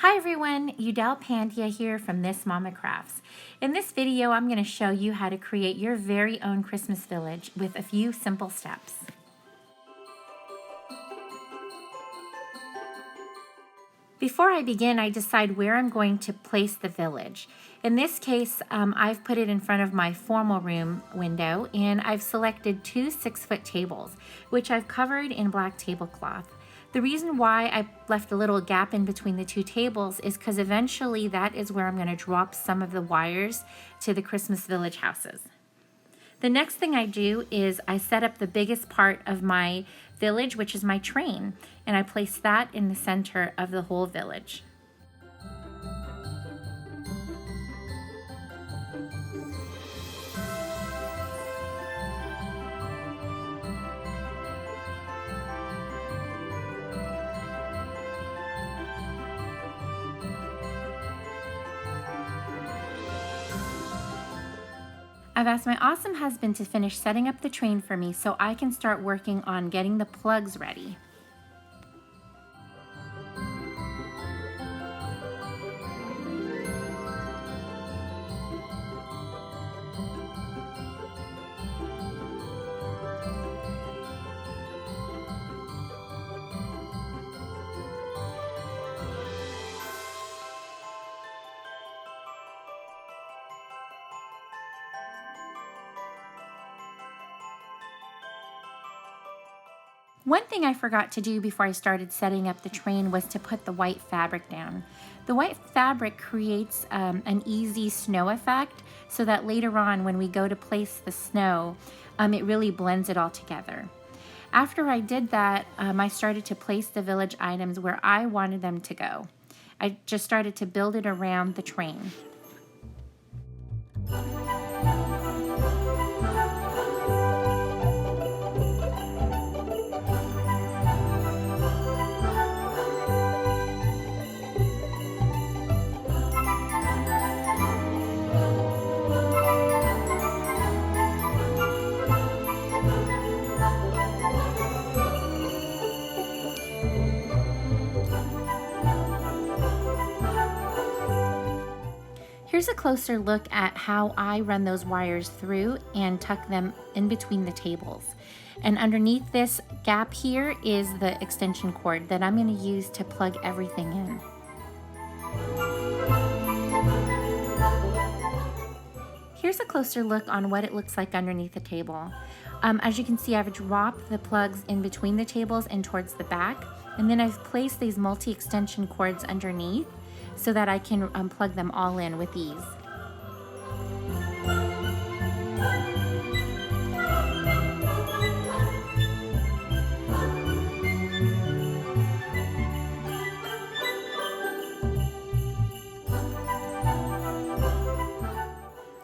Hi everyone, Udell Pandya here from This Mama Crafts. In this video, I'm going to show you how to create your very own Christmas village with a few simple steps. Before I begin, I decide where I'm going to place the village. In this case, I've put it in front of my formal room window, and I've selected two 6-foot tables, which I've covered in black tablecloth. The reason why I left a little gap in between the two tables is because eventually that is where I'm going to drop some of the wires to the Christmas village houses. The next thing I do is I set up the biggest part of my village, which is my train, and I place that in the center of the whole village. I've asked my awesome husband to finish setting up the train for me so I can start working on getting the plugs ready. One thing I forgot to do before I started setting up the train was to put the white fabric down. The white fabric creates an easy snow effect so that later on when we go to place the snow, it really blends it all together. After I did that, I started to place the village items where I wanted them to go. I just started to build it around the train. Here's a closer look at how I run those wires through and tuck them in between the tables. And underneath this gap here is the extension cord that I'm going to use to plug everything in. Here's a closer look on what it looks like underneath the table. As you can see, I've dropped the plugs in between the tables and towards the back, and then I've placed these multi-extension cords underneath so that I can plug them all in with ease.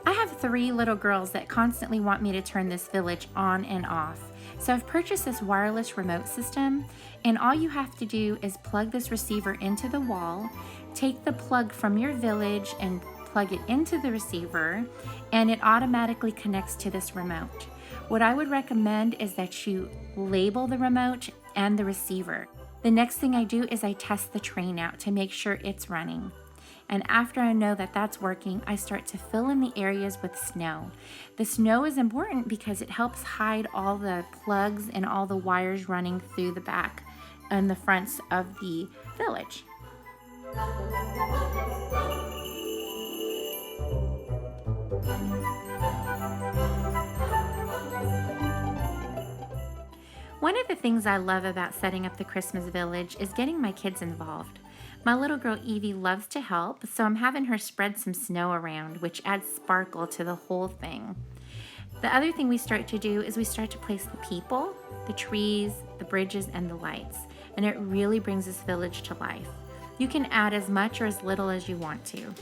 I have 3 little girls that constantly want me to turn this village on and off. So I've purchased this wireless remote system, and all you have to do is plug this receiver into the wall, take the plug from your village and plug it into the receiver, and it automatically connects to this remote. What I would recommend is that you label the remote and the receiver. The next thing I do is I test the train out to make sure it's running. And after I know that that's working, I start to fill in the areas with snow. The snow is important because it helps hide all the plugs and all the wires running through the back and the fronts of the village. One of the things I love about setting up the Christmas village is getting my kids involved. My little girl Evie loves to help, so I'm having her spread some snow around, which adds sparkle to the whole thing. The other thing we start to do is we start to place the people, the trees, the bridges, and the lights, and it really brings this village to life. You can add as much or as little as you want to.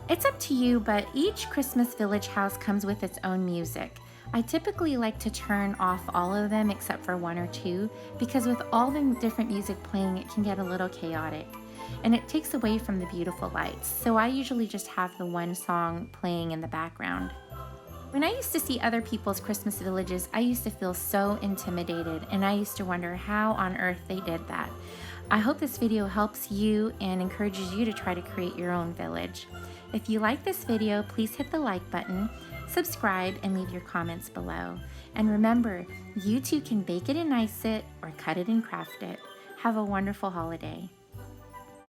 It's up to you, but each Christmas village house comes with its own music. I typically like to turn off all of them except for one or two because with all the different music playing, it can get a little chaotic and it takes away from the beautiful lights. So I usually just have the one song playing in the background. When I used to see other people's Christmas villages, I used to feel so intimidated and I used to wonder how on earth they did that. I hope this video helps you and encourages you to try to create your own village. If you like this video, please hit the like button, subscribe, and leave your comments below. And remember, you too can bake it and ice it or cut it and craft it. Have a wonderful holiday.